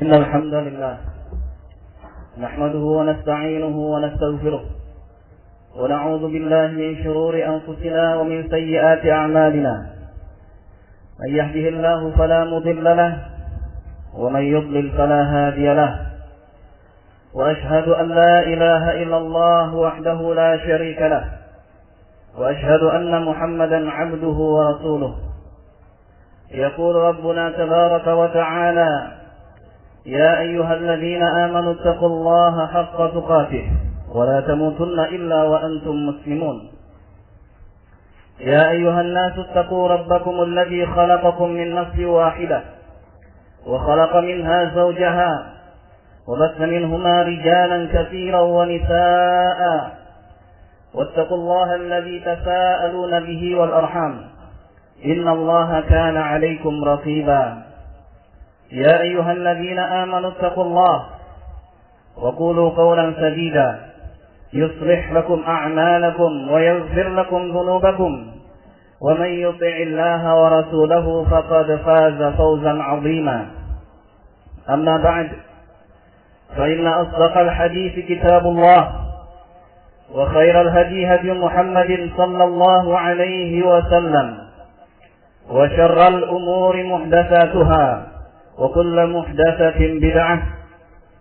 إن الحمد لله نحمده ونستعينه ونستغفره ونعوذ بالله من شرور أنفسنا ومن سيئات أعمالنا. من يهده الله فلا مضل له ومن يضلل فلا هادي له، وأشهد أن لا إله إلا الله وحده لا شريك له، وأشهد أن محمدا عبده ورسوله. يقول ربنا تبارك وتعالى: يا أيها الذين آمنوا اتقوا الله حق تقاته ولا تموتن إلا وأنتم مسلمون. يا أيها الناس اتقوا ربكم الذي خلقكم من نفس واحدة وخلق منها زوجها وبث منهما رجالا كثيرا ونساء، واتقوا الله الذي تساءلون به والأرحام إن الله كان عليكم رقيبا. يا أيها الذين آمنوا اتقوا الله وقولوا قولا سديدا يصلح لكم أعمالكم ويغفر لكم ذنوبكم، ومن يطع الله ورسوله فقد فاز فوزا عظيما. أما بعد، فإن أصدق الحديث كتاب الله، وخير الهدي هدي محمد صلى الله عليه وسلم، وشر الأمور محدثاتها، وكل محدثة بدعة،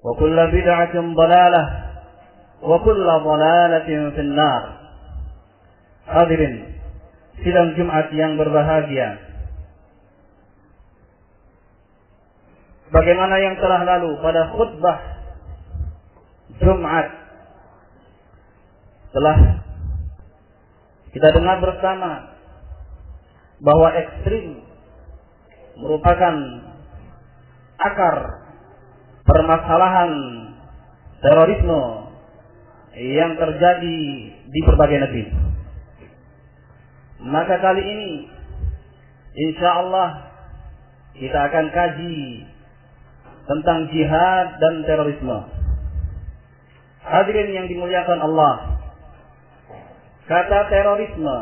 وكل بدعة ضلالة، وكل ضلالة في النار. Hadirin sidang Jumat yang berbahagia, bagaimana yang telah lalu pada khutbah Jumat telah kita dengar bersama bahwa ekstrim merupakan akar permasalahan terorisme yang terjadi di berbagai negeri. Maka kali ini insya Allah kita akan kaji tentang jihad dan terorisme. Hadirin yang dimuliakan Allah, kata terorisme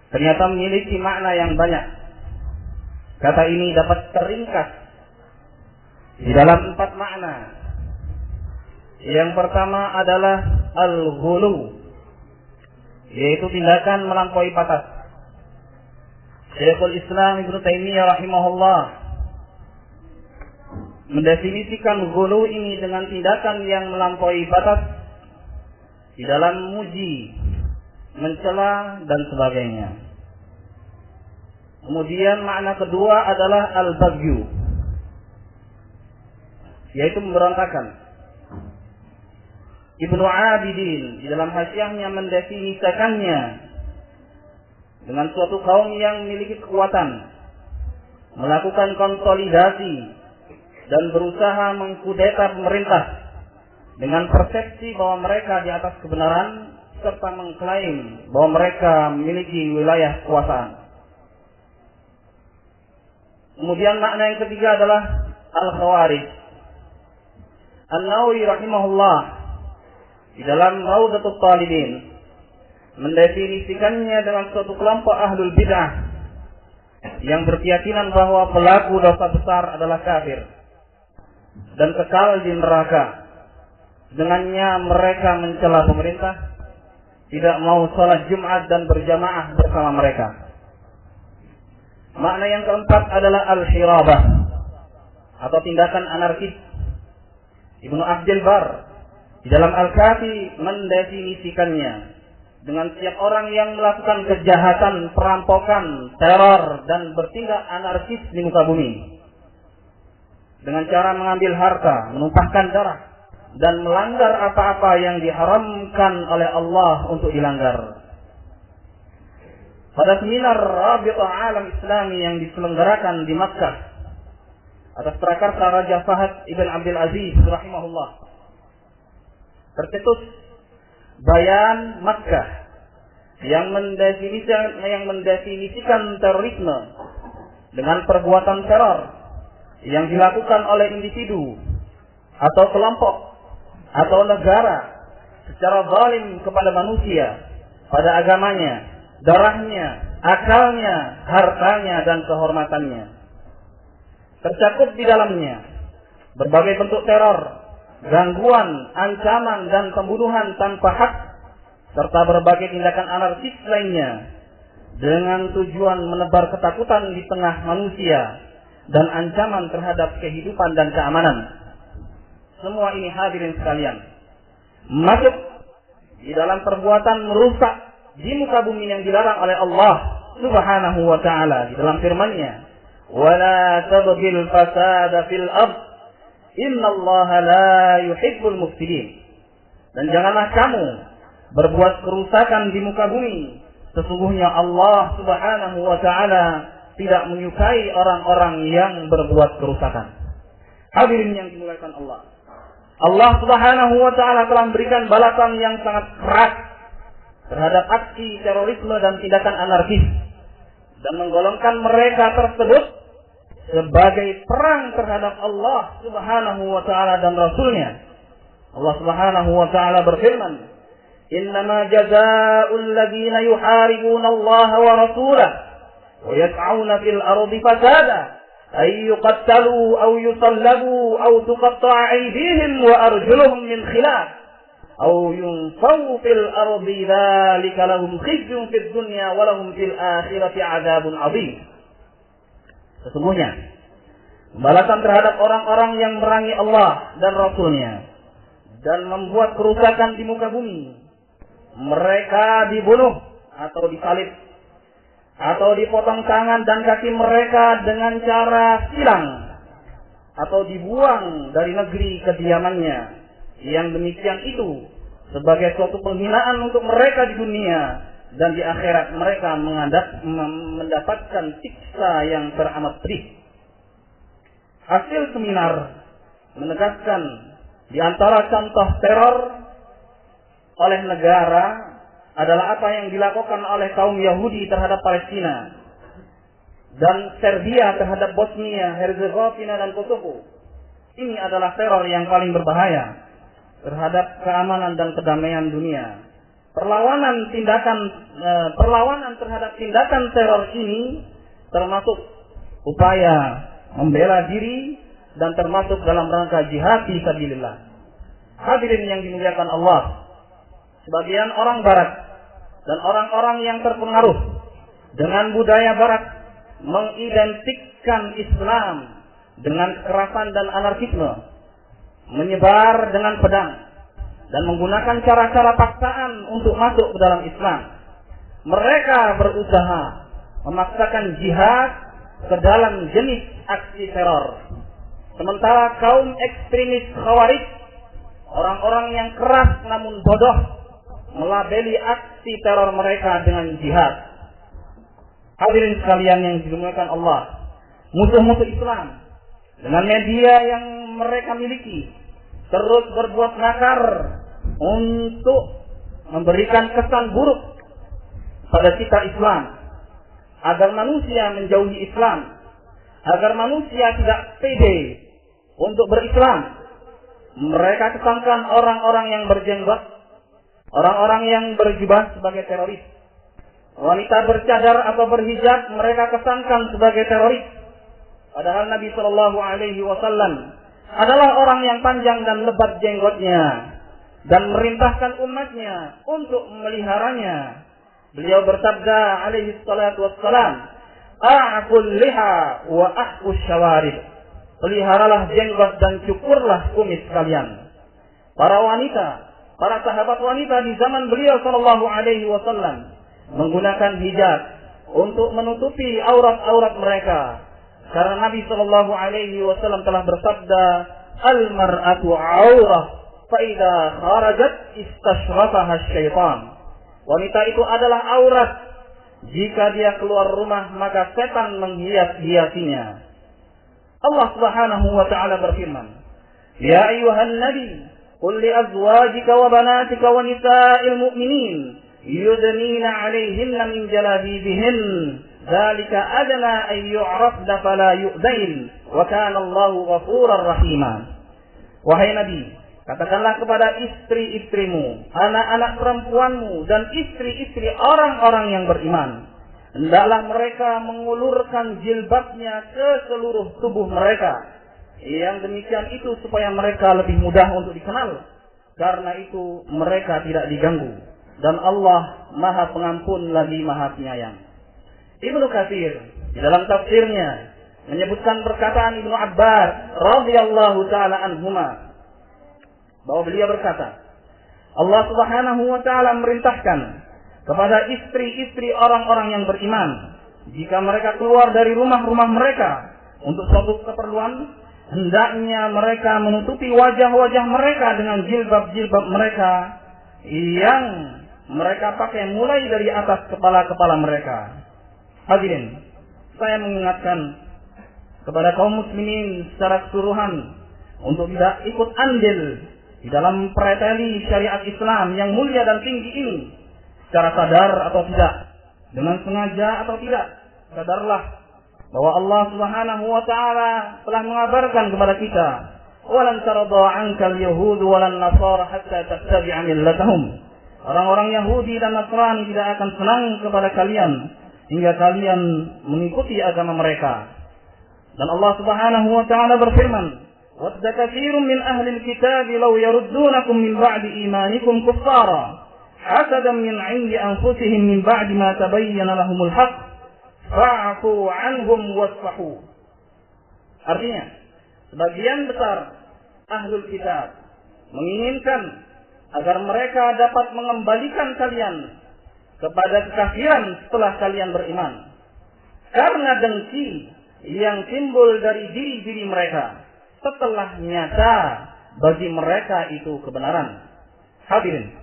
ternyata memiliki makna yang banyak. Kata ini dapat teringkas di dalam 4 makna. Yang pertama adalah al-ghulu, yaitu tindakan melampaui batas. Syekhul Islam Ibnu Taimiyah rahimahullah mendefinisikan ghulu ini dengan tindakan yang melampaui batas di dalam memuji, mencela dan sebagainya. Kemudian makna kedua adalah al-baghyu, yaitu memberontakan. Ibnu Abidin di dalam hasyiahnya mendefinisikannya dengan suatu kaum yang memiliki kekuatan, melakukan konsolidasi dan berusaha mengkudeta pemerintah dengan persepsi bahwa mereka di atas kebenaran serta mengklaim bahwa mereka memiliki wilayah kekuasaan. Kemudian makna yang ketiga adalah al-khawarij. An-Nawawi rahimahullah di dalam Raudatul Talibin mendefinisikannya dengan suatu kelompok ahlul bid'ah yang berkeyakinan bahwa pelaku dosa besar adalah kafir dan kekal di neraka. Dengannya mereka mencela pemerintah, tidak mau sholat Jumat dan berjamaah bersama mereka. Makna yang keempat adalah al-hirabah atau tindakan anarkis. Ibnu Abdul Bar di dalam Al-Kafi mendefinisikannya dengan setiap orang yang melakukan kejahatan, perampokan, teror dan bertindak anarkis di muka bumi dengan cara mengambil harta, menumpahkan darah dan melanggar apa-apa yang diharamkan oleh Allah untuk dilanggar. Pada seminar Rabitah Alam Islami yang diselenggarakan di Makkah atas prakarsa Raja Fahad Ibn Abdul Aziz rahimahullah, tercetus bayan Makkah yang mendefinisikan terorisme dengan perbuatan teror yang dilakukan oleh individu atau kelompok atau negara secara zalim kepada manusia, pada agamanya, darahnya, akalnya, hartanya dan kehormatannya. Tercakup di dalamnya berbagai bentuk teror, gangguan, ancaman, dan pembunuhan tanpa hak, serta berbagai tindakan anarkis lainnya, dengan tujuan menebar ketakutan di tengah manusia dan ancaman terhadap kehidupan dan keamanan. Semua ini hadirin sekalian masuk di dalam perbuatan merusak di muka bumi yang dilarang oleh Allah Subhanahu wa ta'ala di dalam firman-Nya, "Wala tabghil fasada fil ard, innallaha la yuhibbul mufsidin." Dan janganlah kamu berbuat kerusakan di muka bumi, sesungguhnya Allah Subhanahu wa ta'ala tidak menyukai orang-orang yang berbuat kerusakan. Hadirin yang dimuliakan Allah, Allah Subhanahu wa ta'ala telah memberikan balasan yang sangat keras terhadap aksi terorisme dan tindakan anarkis, dan menggolongkan mereka tersebut sebagai perang terhadap Allah Subhanahu wa ta'ala dan Rasul-Nya. Allah Subhanahu wa ta'ala berfirman, "Innama jazaa'ul ladzina yuharibuna Allah wa rasulahu wa yas'auna fil ardi fasada ay yuqattalu aw yusallabu aw tuqatta'a aydihim wa arjuluhum min khilaf aw yunfaw fil ardi dzalika lahum khizyun fid dunya wa lahum fil akhirati 'adzabun 'adzim." Sesungguhnya balasan terhadap orang-orang yang merangi Allah dan Rasul-Nya dan membuat kerusakan di muka bumi, mereka dibunuh atau disalib atau dipotong tangan dan kaki mereka dengan cara silang atau dibuang dari negeri kediamannya. Yang demikian itu sebagai suatu penghinaan untuk mereka di dunia, dan di akhirat mereka mendapatkan siksa yang teramat pedih. Hasil seminar menegaskan di antara contoh teror oleh negara adalah apa yang dilakukan oleh kaum Yahudi terhadap Palestina dan Serbia terhadap Bosnia, Herzegovina, dan Kosovo. Ini adalah teror yang paling berbahaya terhadap keamanan dan kedamaian dunia. Perlawanan terhadap tindakan teror ini termasuk upaya membela diri dan termasuk dalam rangka jihad fi sabilillah. Hadirin yang dimuliakan Allah, sebagian orang barat dan orang-orang yang terpengaruh dengan budaya barat mengidentikan Islam dengan kekerasan dan anarkisme, menyebar dengan pedang dan menggunakan cara-cara paksaan untuk masuk ke dalam Islam. Mereka berusaha memaksakan jihad ke dalam jenis aksi teror. Sementara kaum ekstremis Khawarij, orang-orang yang keras namun bodoh, melabeli aksi teror mereka dengan jihad. Hadirin sekalian yang dimuliakan Allah, musuh-musuh Islam dengan media yang mereka miliki terus berbuat makar untuk memberikan kesan buruk pada cita Islam, agar manusia menjauhi Islam, agar manusia tidak pede untuk berislam. Mereka kesankan orang-orang yang berjenggot, orang-orang yang berjubah sebagai teroris. Wanita bercadar atau berhijab mereka kesankan sebagai teroris. Padahal Nabi Shallallahu Alaihi Wasallam adalah orang yang panjang dan lebat jenggotnya dan merintahkan umatnya untuk memeliharanya. Beliau bersabda alaihi salatu wassalam, "A'ful liha wa ahfus syawarib." Peliharalah jenggot dan cukurlah kumis kalian. Para wanita, para sahabat wanita di zaman beliau Shallallahu Alaihi Wasallam menggunakan hijab untuk menutupi aurat-aurat mereka, karena Nabi Shallallahu Alaihi Wasallam telah bersabda, "Al-mar'atu aurah, fa idza kharajat istashrafaha syaitan." Wanita itu adalah aurat. Jika dia keluar rumah, maka setan menghias-hiasinya. Allah Subhanahu wa ta'ala berfirman, "Ya ayyuhan nabi, qul li azwajika wa banatika wa nisa'il mu'minin yudnina 'alayhinna min jalabibihin, dzalika adna an yu'rafna fala yu'dain, wa kana Allahu ghafurar rahima." Wahai Nabi, katakanlah kepada istri-istrimu, anak-anak perempuanmu, dan istri-istri orang-orang yang beriman, hendaklah mereka mengulurkan jilbabnya ke seluruh tubuh mereka, Yang demikian itu supaya mereka lebih mudah untuk dikenal. Karena itu mereka tidak diganggu. Dan Allah Maha Pengampun lagi Maha Penyayang. Ibnu Katsir di dalam tafsirnya menyebutkan perkataan Ibnu Abbas radhiyallahu taala anhuma bahwa beliau berkata, Allah Subhanahu wa taala memerintahkan kepada istri-istri orang-orang yang beriman, jika mereka keluar dari rumah-rumah mereka untuk suatu keperluan, hendaknya mereka menutupi wajah-wajah mereka dengan jilbab-jilbab mereka yang mereka pakai mulai dari atas kepala-kepala mereka. Hadirin, saya mengingatkan kepada kaum muslimin secara keseluruhan untuk tidak ikut andil di dalam preteli syariat Islam yang mulia dan tinggi ini, secara sadar atau tidak, dengan sengaja atau tidak. Sadarlah bahwa Allah Subhanahu wa taala telah mengabarkan kepada kita, "Walan tarda 'ankal yahud walan nasara hatta tattabi'a millatahum." Orang-orang Yahudi dan Nasrani tidak akan senang kepada kalian hingga kalian mengikuti agama mereka. Dan Allah Subhanahu wa taala berfirman, "Wadda katsirun min ahli al-kitab law yaruddunakum min ba'di imanikum kuffara hasadan min 'indi anfusihim min ba'di ma tabayyana lahumul haqq fa'fu 'anhum wasfahu." Artinya, sebagian besar ahlul kitab menginginkan agar mereka dapat mengembalikan kalian kepada kekafiran setelah kalian beriman, karena dengki yang timbul dari diri-diri mereka setelah nyata bagi mereka itu kebenaran. Hadirin,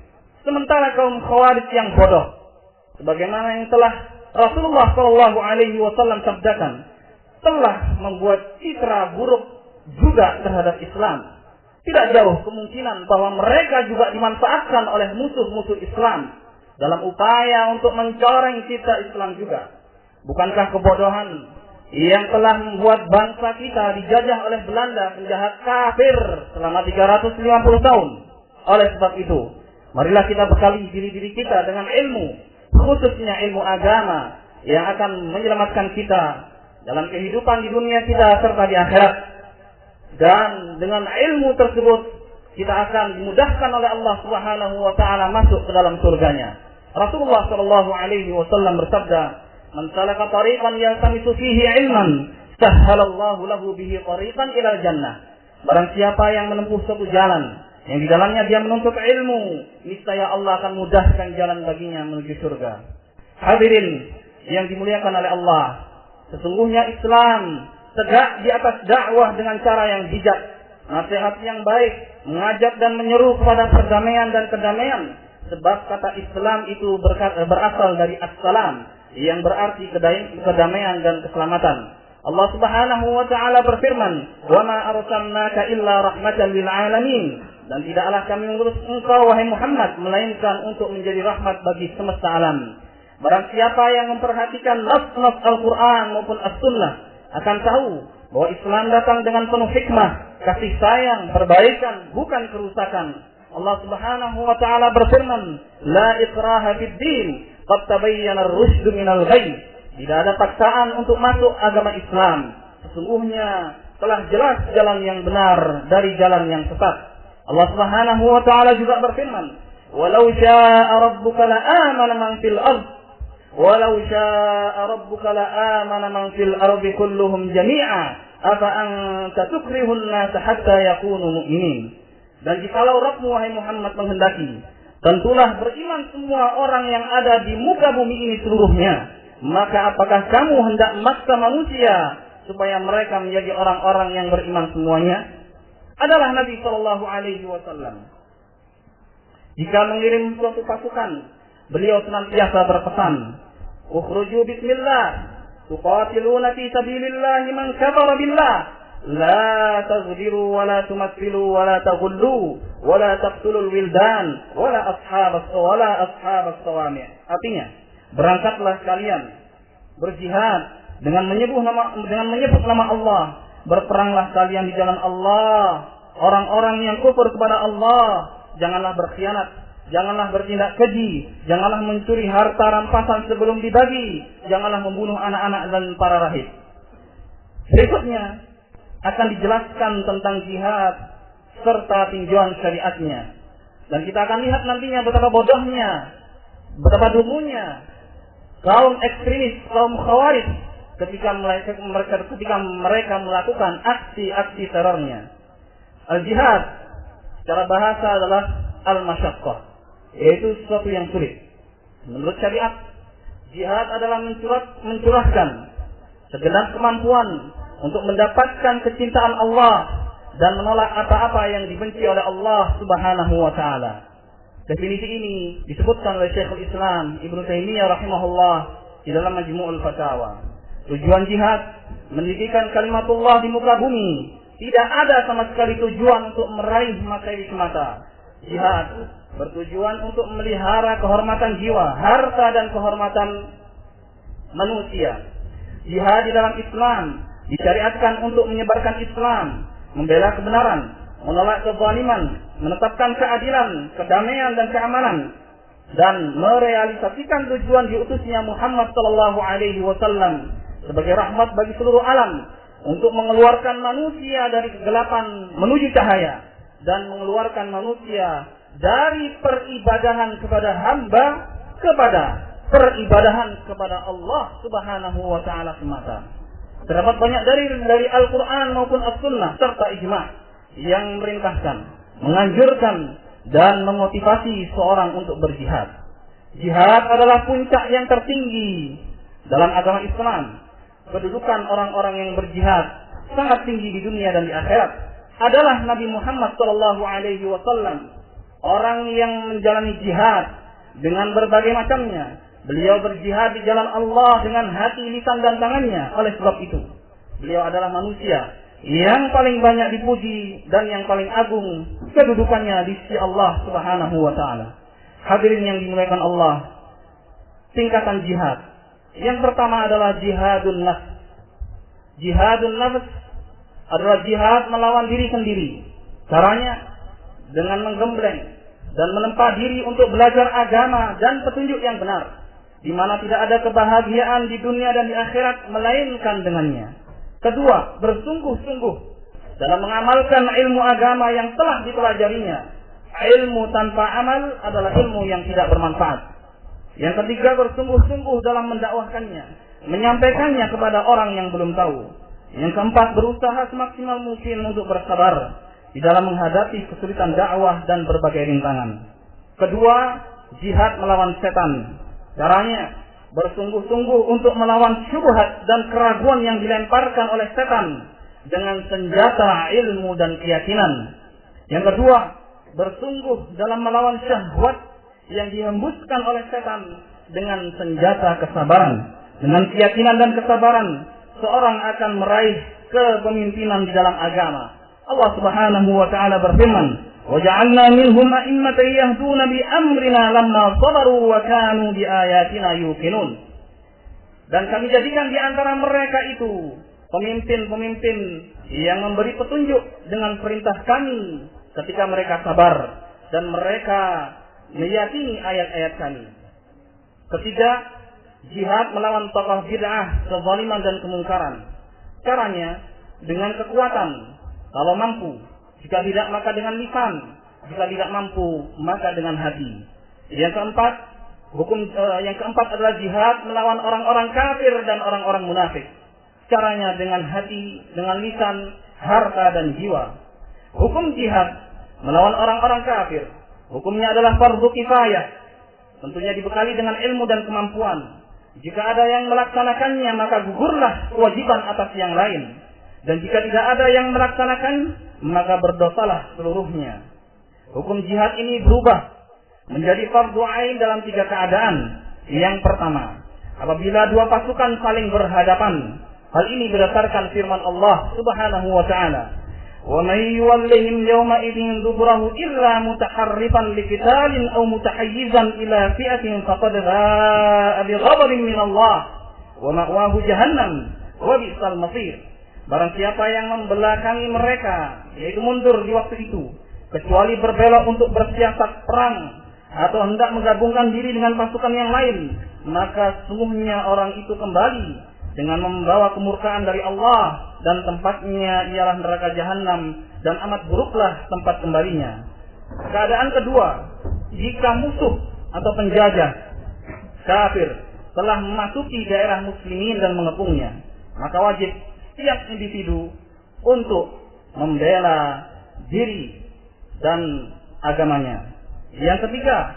sementara kaum Khawarij yang bodoh, sebagaimana yang telah Rasulullah Shallallahu Alaihi Wasallam sabdakan, telah membuat citra buruk juga terhadap Islam. Tidak jauh kemungkinan bahwa mereka juga dimanfaatkan oleh musuh-musuh Islam dalam upaya untuk mencoreng citra Islam juga. Bukankah kebodohan yang telah membuat bangsa kita dijajah oleh Belanda, penjahat kafir, selama 350 tahun? Oleh sebab itu, marilah kita bekali diri-diri kita dengan ilmu, khususnya ilmu agama, yang akan menyelamatkan kita dalam kehidupan di dunia kita serta di akhirat. Dan dengan ilmu tersebut kita akan dimudahkan oleh Allah Subhanahu wa taala masuk ke dalam surganya. Rasulullah sallallahu alaihi wasallam bersabda, "Man salaka tariqan yaltamisu fihi ilman, sahhalallahu lahu bihi tariqan ilal jannah." Barang siapa yang menempuh suatu jalan yang di dalamnya dia menuntut ilmu, niscaya Allah akan mudahkan jalan baginya menuju surga. Hadirin yang dimuliakan oleh Allah, sesungguhnya Islam tegak di atas dakwah dengan cara yang bijak, nasihat yang baik, mengajak dan menyeru kepada perdamaian dan kedamaian. Sebab kata Islam itu berasal dari as-salam, yang berarti kedamaian dan keselamatan. Allah Subhanahu wa taala berfirman, "Wa ma arsalnaka illa rahmatan lil alamin." Dan tidaklah kami mengutus engkau wahai Muhammad melainkan untuk menjadi rahmat bagi semesta alam. Barang siapa yang memperhatikan nas-nas Al-Qur'an maupun As-Sunnah akan tahu bahwa Islam datang dengan penuh hikmah, kasih sayang, perbaikan, bukan kerusakan. Allah Subhanahu wa taala berfirman, "La ikraha fid din, qad tabayyana ar-rusydu minal ghayy." Tidak ada paksaan untuk masuk agama Islam. Sesungguhnya telah jelas jalan yang benar dari jalan yang sesat. Allah Subhanahu wa taala juga berfirman, "Walau syaa'a rabbuka la'amana man fil ardh walau syaa'a rabbuka la'amana man fil ardi kulluhum jami'a afa anta tukrihun nas hatta yakunu mu'minin." Dan jikalau Rabbmu wahai Muhammad menghendaki, tentulah beriman semua orang yang ada di muka bumi ini seluruhnya. Maka apakah kamu hendak memaksa manusia supaya mereka menjadi orang-orang yang beriman semuanya? Adalah Nabi Shallallahu Alaihi Wasallam. Jika mengirim suatu pasukan, beliau senantiasa berpesan, "Ukhruju bismillah, tuqatiluna fi sabilillah man kafara billah, la taghdiru wa la tumathilu wa la taghullu wa la taqtulul wildan wa la ashabas sawami'." Artinya, berangkatlah kalian berjihad dengan menyebut nama Allah, berperanglah kalian di jalan Allah. Orang-orang yang kufur kepada Allah, janganlah berkhianat, janganlah bertindak keji, janganlah mencuri harta rampasan sebelum dibagi, janganlah membunuh anak-anak dan para rahib. Berikutnya, akan dijelaskan tentang jihad serta tinjauan syariatnya. Dan kita akan lihat nantinya betapa bodohnya, betapa dungunya kaum ekstremis, kaum khawarij ketika mereka melakukan aksi-aksi terornya. Al-jihad secara bahasa adalah al-masyaqqah, yaitu sesuatu yang sulit. Menurut syariat, jihad adalah mencurahkan segenap kemampuan untuk mendapatkan kecintaan Allah dan menolak apa-apa yang dibenci oleh Allah Subhanahu wa taala. Definisi ini disebutkan oleh Syekhul Islam Ibnu Taimiyah rahimahullah di dalam Majmu'ul Fatawa. Tujuan jihad meninggikan kalimatullah di muka bumi. Tidak ada sama sekali tujuan untuk meraih materi semata. Jihad bertujuan untuk memelihara kehormatan jiwa, harta dan kehormatan manusia. Jihad di dalam Islam disyariatkan untuk menyebarkan Islam, membela kebenaran, menolak kezaliman, menetapkan keadilan, kedamaian dan keamanan, dan merealisasikan tujuan diutusnya Muhammad sallallahu alaihi wasallam sebagai rahmat bagi seluruh alam, untuk mengeluarkan manusia dari kegelapan menuju cahaya dan mengeluarkan manusia dari peribadahan kepada hamba kepada peribadahan kepada Allah Subhanahu wa taala semata. Terdapat banyak dari Al-Qur'an maupun As-Sunnah serta ijma' yang memerintahkan, menganjurkan dan memotivasi seorang untuk berjihad. Jihad adalah puncak yang tertinggi dalam agama Islam. Kedudukan orang-orang yang berjihad sangat tinggi di dunia dan di akhirat adalah Nabi Muhammad sallallahu alaihi wasallam, orang yang menjalani jihad dengan berbagai macamnya. Beliau berjihad di jalan Allah dengan hati, lisan dan tangannya. Oleh sebab itu, beliau adalah manusia yang paling banyak dipuji dan yang paling agung kedudukannya di sisi Allah Subhanahu wa taala. Hadirin yang dimuliakan Allah, tingkatan jihad. Yang pertama adalah jihadun nafs. Jihadun nafs adalah jihad melawan diri sendiri. Caranya dengan menggembleng dan menempa diri untuk belajar agama dan petunjuk yang benar, di mana tidak ada kebahagiaan di dunia dan di akhirat melainkan dengannya. Kedua, bersungguh-sungguh dalam mengamalkan ilmu agama yang telah dipelajarinya. Ilmu tanpa amal adalah ilmu yang tidak bermanfaat. Yang ketiga, bersungguh-sungguh dalam mendakwahkannya, menyampaikannya kepada orang yang belum tahu. Yang keempat, berusaha semaksimal mungkin untuk bersabar di dalam menghadapi kesulitan dakwah dan berbagai rintangan. Kedua, jihad melawan setan. Caranya bersungguh-sungguh untuk melawan syubhat dan keraguan yang dilemparkan oleh setan dengan senjata ilmu dan keyakinan. Yang kedua, bersungguh dalam melawan syahwat yang dihembuskan oleh setan dengan senjata kesabaran. Dengan keyakinan dan kesabaran, seorang akan meraih kepemimpinan di dalam agama. Allah Subhanahu wa taala berfirman, وَجَعَلْنَا مِنْهُمْ أَئِمَّةً يَهْدُونَ بِأَمْرِنَا لَمَّا صَبَرُوا وَكَانُوا بِآيَاتِنَا يُوقِنُونَ. Dan kami jadikan di antara mereka itu pemimpin-pemimpin yang memberi petunjuk dengan perintah kami ketika mereka sabar dan mereka meyakini ayat-ayat kami. Ketiga, jihad melawan tokoh bid'ah, kezaliman dan kemungkaran. Caranya dengan kekuatan, kalau mampu. Jika tidak, maka dengan lisan. Jika tidak mampu, maka dengan hati. Yang keempat adalah jihad melawan orang-orang kafir dan orang-orang munafik. Caranya dengan hati, dengan lisan, harta dan jiwa. Hukum jihad melawan orang-orang kafir, hukumnya adalah fardu kifayah. Tentunya dibekali dengan ilmu dan kemampuan. Jika ada yang melaksanakannya, maka gugurlah kewajiban atas yang lain. Dan jika tidak ada yang melaksanakan, maka berdosalah seluruhnya. Hukum jihad ini berubah menjadi fardu ain dalam 3 keadaan. Yang pertama, apabila dua pasukan saling berhadapan. Hal ini berdasarkan firman Allah Subhanahu wa taala, وَمَنْ يُوَلِّهِمْ يَوْمَئِذٍ دُبُرَهُ إِلَّا مُتَحَرِّفًا لِقِتَالٍ أَوْ مُتَحَيِّزًا إِلَى فِئَةٍ فَقَدْ بَاءَ بِغَضَبٍ مِنَ اللَّهِ وَمَأْوَاهُ جَهَنَّمُ وَبِئْسَ الْمَصِيرُ. Barang siapa yang membelakangi mereka, yaitu mundur di waktu itu, kecuali berbelok untuk bersiasat perang atau hendak menggabungkan diri dengan pasukan yang lain, maka sungguhnya orang itu kembali dengan membawa kemurkaan dari Allah, dan tempatnya ialah neraka jahanam, dan amat buruklah tempat kembalinya. Keadaan kedua, jika musuh atau penjajah kafir telah memasuki daerah muslimin dan mengepungnya, maka wajib setiap individu untuk membela diri dan agamanya. Yang ketiga,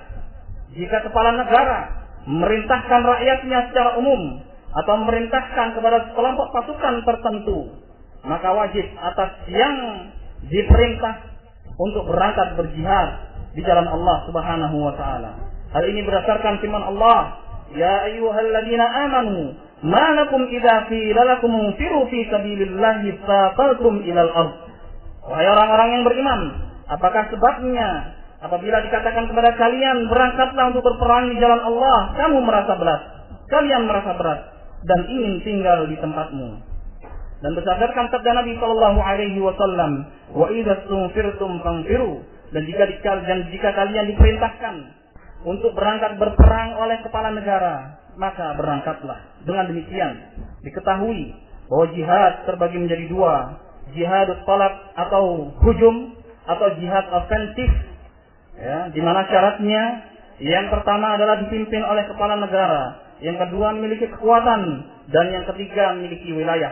jika kepala negara memerintahkan rakyatnya secara umum atau memerintahkan kepada kelompok pasukan tertentu, maka wajib atas yang diperintah untuk berangkat berjihad di jalan Allah Subhanahu wa taala. Hal ini berdasarkan firman Allah, "Ya ayyuhalladzina amanu, ma lakum idza qila lakum infiru fi sabilillahi faqaltum ilal ardh." Wahai orang-orang yang beriman, apakah sebabnya apabila dikatakan kepada kalian berangkatlah untuk berperang di jalan Allah, kamu merasa berat, kalian merasa berat dan ingin tinggal di tempatmu. Dan berdasarkan sabda Nabi sallallahu alaihi wasallam, "Wa idza tunfirtum fanfiru." Dan jika kalian diperintahkan untuk berangkat berperang oleh kepala negara, maka berangkatlah. Dengan demikian diketahui bahwa jihad terbagi menjadi dua, jihad talab atau hujum atau jihad ofensif, ya, di mana syaratnya yang pertama adalah dipimpin oleh kepala negara, yang kedua memiliki kekuatan, dan yang ketiga memiliki wilayah.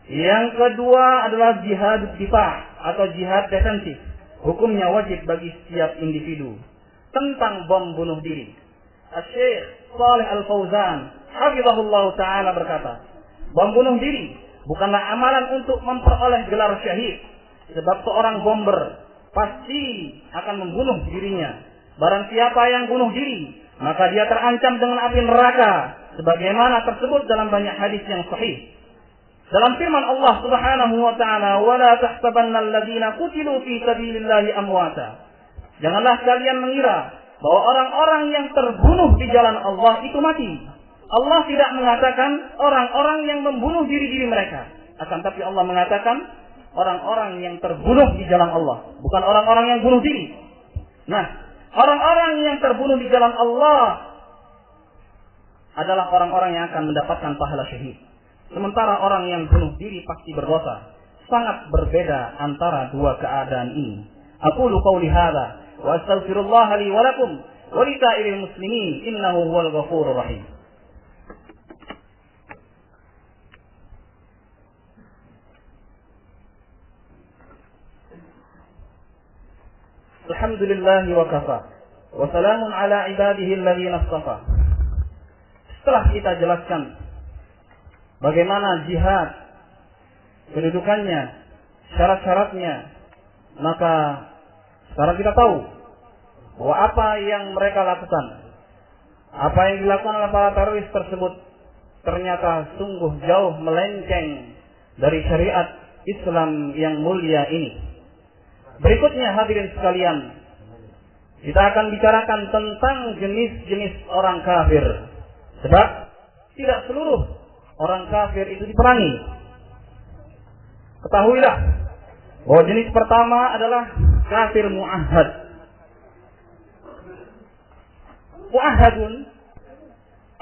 Yang kedua adalah jihad difa atau jihad defensif. Hukumnya wajib bagi setiap individu. Tentang bom bunuh diri, Syekh Shalih Al-Fauzan hafizahullah taala berkata, bom bunuh diri bukanlah amalan untuk memperoleh gelar syahid, sebab seorang bomber pasti akan membunuh dirinya. Barang siapa yang bunuh diri, maka dia terancam dengan api neraka, sebagaimana tersebut dalam banyak hadis yang sahih. Dalam firman Allah Subhanahu wa taala, "Wa la tahsabanna alladziina qutilu fi sabilillahi amwata." Janganlah kalian mengira bahwa orang-orang yang terbunuh di jalan Allah itu mati. Allah tidak mengatakan orang-orang yang membunuh diri-diri mereka, akan tapi Allah mengatakan orang-orang yang terbunuh di jalan Allah, bukan orang-orang yang bunuh diri. Nah, orang-orang yang terbunuh di jalan Allah adalah orang-orang yang akan mendapatkan pahala syahid. Sementara orang yang bunuh diri pasti berdosa. Sangat berbeda antara dua keadaan ini. Aqulu qawli hadza wa astaghfirullah li wa lakum wa li sa'iril muslimin innahu huwal ghafurur rahim. Alhamdulillahi wa kafa wa salamun ala ibadihi alladhina istafa. Setelah kita jelaskan bagaimana jihad, kedudukannya, syarat-syaratnya, maka sekarang kita tahu bahwa apa yang mereka lakukan, apa yang dilakukan oleh para teroris tersebut ternyata sungguh jauh melenceng dari syariat Islam yang mulia ini. Berikutnya hadirin sekalian, kita akan bicarakan tentang jenis-jenis orang kafir. Sebab tidak seluruh orang kafir itu diperangi. Ketahuilah bahwa jenis pertama adalah kafir mu'ahad. Mu'ahadun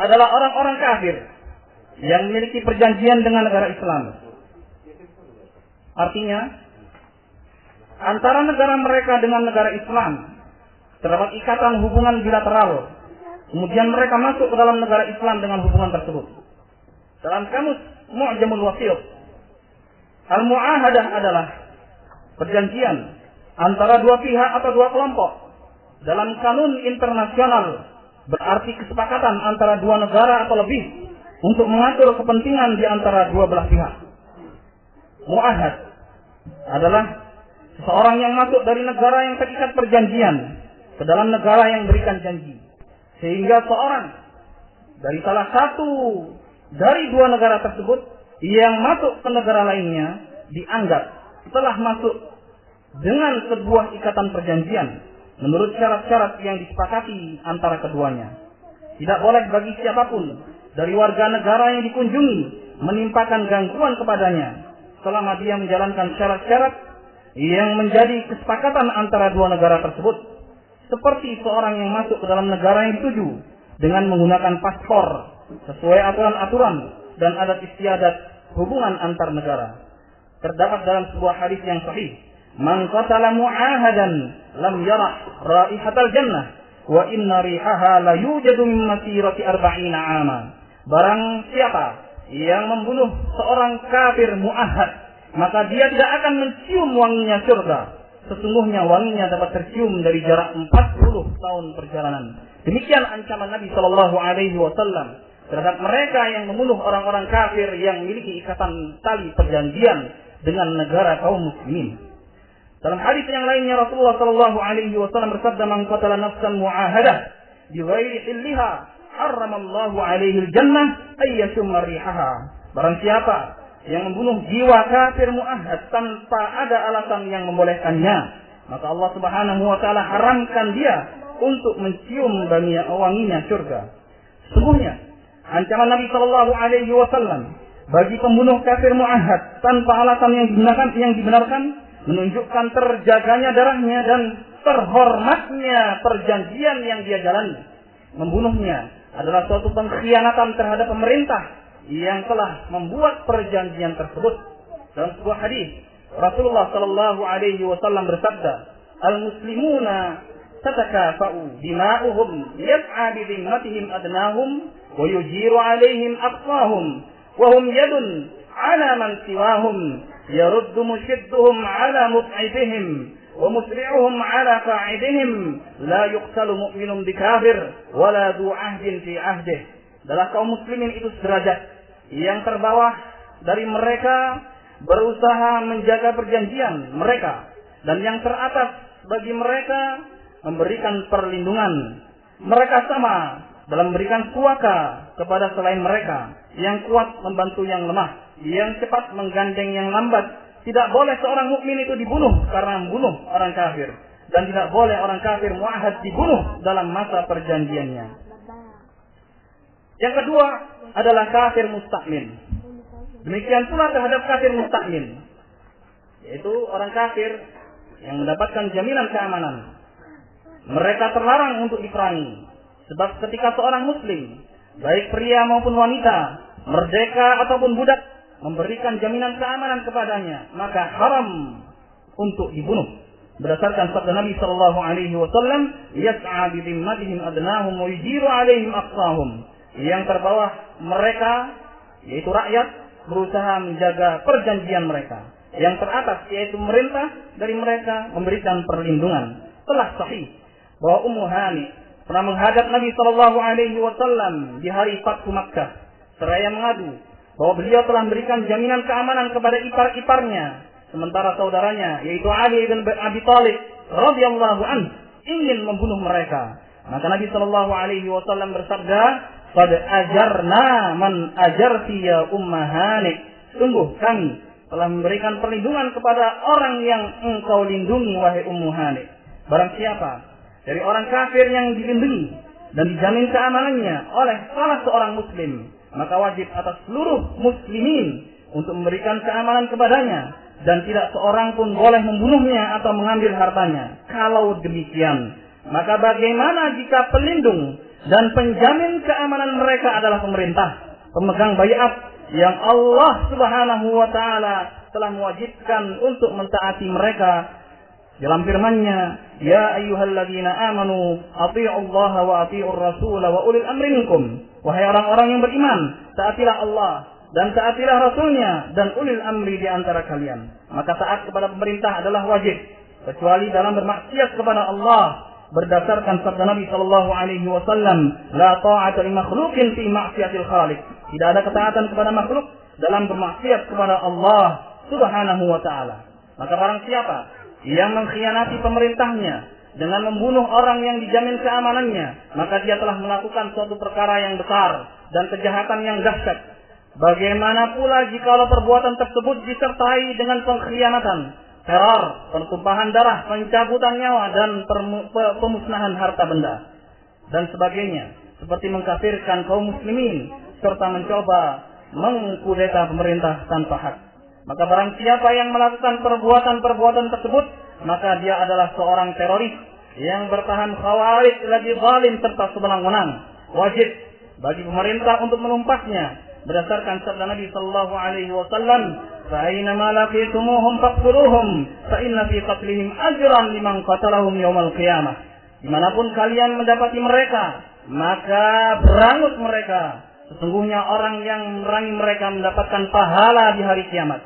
adalah orang-orang kafir yang memiliki perjanjian dengan negara Islam. Artinya, antara negara mereka dengan negara Islam terdapat ikatan hubungan bilateral. Kemudian mereka masuk ke dalam negara Islam dengan hubungan tersebut. Dalam kamus Mu'jamul Wasiq, al-mu'ahadah adalah perjanjian antara dua pihak atau dua kelompok. Dalam kanun internasional berarti kesepakatan antara dua negara atau lebih untuk mengatur kepentingan di antara dua belah pihak. Mu'ahad adalah seseorang yang masuk dari negara yang terikat perjanjian ke dalam negara yang berikan janji, sehingga seorang dari salah satu dari dua negara tersebut yang masuk ke negara lainnya dianggap telah masuk dengan sebuah ikatan perjanjian menurut syarat-syarat yang disepakati antara keduanya. Tidak boleh bagi siapapun dari warga negara yang dikunjungi menimpakan gangguan kepadanya selama dia menjalankan syarat-syarat yang menjadi kesepakatan antara dua negara tersebut, seperti seorang yang masuk ke dalam negara yang dituju dengan menggunakan paspor sesuai aturan-aturan dan adat istiadat hubungan antar negara. Terdapat dalam sebuah hadis yang sahih, "Man qatala mu'ahadan lam yarah raihatal jannah wa inna rihaha la yujadu min masirati 40 'ama." Barang siapa yang membunuh seorang kafir mu'ahad, maka dia tidak akan mencium wanginya surga. Sesungguhnya wanginya dapat tercium dari jarak 40 tahun perjalanan. Demikian ancaman Nabi Shallallahu Alaihi Wasallam terhadap mereka yang membunuh orang-orang kafir yang memiliki ikatan tali perjanjian dengan negara kaum muslimin. Dalam hadis yang lainnya Rasulullah Shallallahu Alaihi Wasallam bersabda, "Man qatala nafsan mu'ahadah bi ghairi hilliha, harramallahu alaihi al-jannah ayyashumma rihaha." Barang siapa yang membunuh jiwa kafir mu'ahad tanpa ada alasan yang membolehkannya, maka Allah Subhanahu wa taala haramkan dia untuk mencium wanginya surga. Sesungguhnya ancaman Nabi sallallahu alaihi wasallam bagi pembunuh kafir mu'ahad tanpa alasan yang dibenarkan menunjukkan terjaganya darahnya dan terhormatnya perjanjian yang dia jalani. Membunuhnya adalah suatu pengkhianatan terhadap pemerintah yang telah membuat perjanjian tersebut. Dalam sebuah hadis Rasulullah sallallahu alaihi wasallam bersabda, "Al-muslimuna tatakafa'u dima'uhum yas'a bi dhimmatihim adnahum wa yujiru 'alaihim aqsahum wa hum yadun 'ala man siwahum yaruddu mushidduhum 'ala mut'ibihim wa musri'uhum 'ala qa'idihim la yuqtalu mu'minun bikafir wa la du 'ahdin fi 'ahdihi." Adalah kaum muslimin itu sederajat. Yang terbawah dari mereka berusaha menjaga perjanjian mereka, dan yang teratas bagi mereka memberikan perlindungan. Mereka sama dalam memberikan suaka kepada selain mereka. Yang kuat membantu yang lemah, yang cepat menggandeng yang lambat. Tidak boleh seorang mukmin itu dibunuh karena membunuh orang kafir, dan tidak boleh orang kafir mu'ahad dibunuh dalam masa perjanjiannya. Yang kedua adalah kafir mustakmin. Demikian pula terhadap kafir mustakmin, yaitu orang kafir yang mendapatkan jaminan keamanan. Mereka terlarang untuk diperangi, sebab ketika seorang muslim, baik pria maupun wanita, merdeka ataupun budak, memberikan jaminan keamanan kepadanya, maka haram untuk dibunuh. Berdasarkan sabda Nabi sallallahu alaihi wasallam, "Yas'a bi dhimmatihim adnahum wa yujiru 'alaihim aqsahum." Yang terbawah mereka, yaitu rakyat, berusaha menjaga perjanjian mereka. Yang teratas, yaitu pemerintah, dari mereka memberikan perlindungan. Telah sahih bahwa Ummu Hani pernah menghadap Nabi Shallallahu Alaihi Wasallam di hari Fathu Makkah, seraya mengadu bahwa beliau telah memberikan jaminan keamanan kepada ipar-iparnya, sementara saudaranya, yaitu Ali bin Abi Thalib radhiyallahu anhu, ingin membunuh mereka. Maka Nabi Shallallahu Alaihi Wasallam bersabda, "Qad ajarna man ajarti ya ummahani." Sungguh kami telah memberikan perlindungan kepada orang yang engkau lindungi, wahai Ummu Hani. Barang siapa dari orang kafir yang dilindungi dan dijamin keamanannya oleh salah seorang muslim, maka wajib atas seluruh muslimin untuk memberikan keamanan kepadanya, dan tidak seorang pun boleh membunuhnya atau mengambil hartanya. Kalau demikian, maka bagaimana jika pelindung dan penjamin keamanan mereka adalah pemerintah, pemegang baiat yang Allah Subhanahu wa taala telah mewajibkan untuk mentaati mereka dalam firman-Nya, "Ya ayyuhalladzina amanu athi'ullaha wa athi'ur rasul wa ulil amri minkum." Wahai orang-orang yang beriman, taatilah Allah dan taatilah Rasulnya dan ulil amri di antara kalian. Maka taat kepada pemerintah adalah wajib, kecuali dalam bermaksiat kepada Allah. Berdasarkan sabda Nabi sallallahu alaihi wasallam, "La ta'ata li makhluqin fi ma'siyatil khaliq." Tidak ada ketaatan kepada makhluk dalam bermaksiat kepada Allah Subhanahu wa taala. Maka barang siapa yang mengkhianati pemerintahnya dengan membunuh orang yang dijamin keamanannya, maka dia telah melakukan suatu perkara yang besar dan kejahatan yang dahsyat. Bagaimana pula jikalau perbuatan tersebut disertai dengan pengkhianatan, teror, pertumpahan darah, pencabutan nyawa, dan pemusnahan harta benda, dan sebagainya, seperti mengkafirkan kaum muslimin, serta mencoba mengkudeta pemerintah tanpa hak. Maka barang siapa yang melakukan perbuatan-perbuatan tersebut, maka dia adalah seorang teroris yang bertahan khawarij lagi zalim serta sewenang-wenang. Wajib bagi pemerintah untuk menumpasnya berdasarkan sabda Nabi sallallahu alaihi wasallam, "Fa aina ma laqitumuhum faqtuluhum, fa inna fi qatlihim ajran liman qatalahum yaumal qiyamah." Dimanapun kalian mendapati mereka, maka berangus mereka. Sesungguhnya orang yang memerangi mereka mendapatkan pahala di hari kiamat.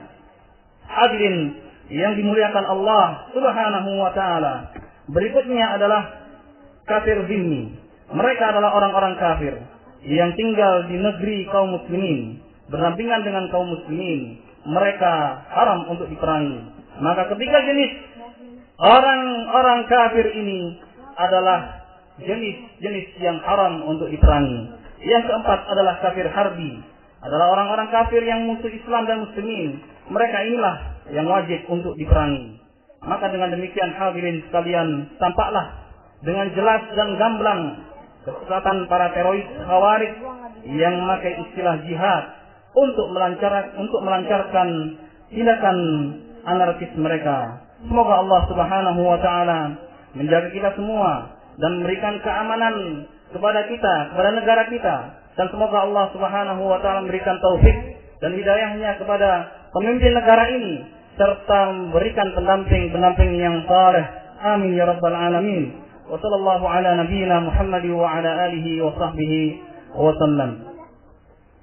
Hadirin yang dimuliakan Allah Subhanahu wa taala. Berikutnya adalah kafir zimmi. Mereka adalah orang-orang kafir yang tinggal di negeri kaum muslimin, berdampingan dengan kaum muslimin. Mereka haram untuk diperangi. Maka ketiga jenis orang-orang kafir ini adalah jenis-jenis yang haram untuk diperangi. Yang keempat adalah kafir harbi, adalah orang-orang kafir yang musuh Islam dan muslimin. Mereka inilah yang wajib untuk diperangi. Maka dengan demikian hadirin sekalian, tampaklah dengan jelas dan gamblang kesesatan para teroris Khawarij yang memakai istilah jihad untuk melancarkan tindakan anarkis mereka. Semoga Allah Subhanahu wa taala menjaga kita semua dan memberikan keamanan kepada kita, kepada negara kita, dan semoga Allah Subhanahu wa taala memberikan taufik dan hidayahnya kepada pemimpin negara ini serta memberikan pendamping yang saleh. Amin ya rabbal alamin. Wa sallallahu ala nabiyyina Muhammad wa ala alihi wa sahbihi wa sallam.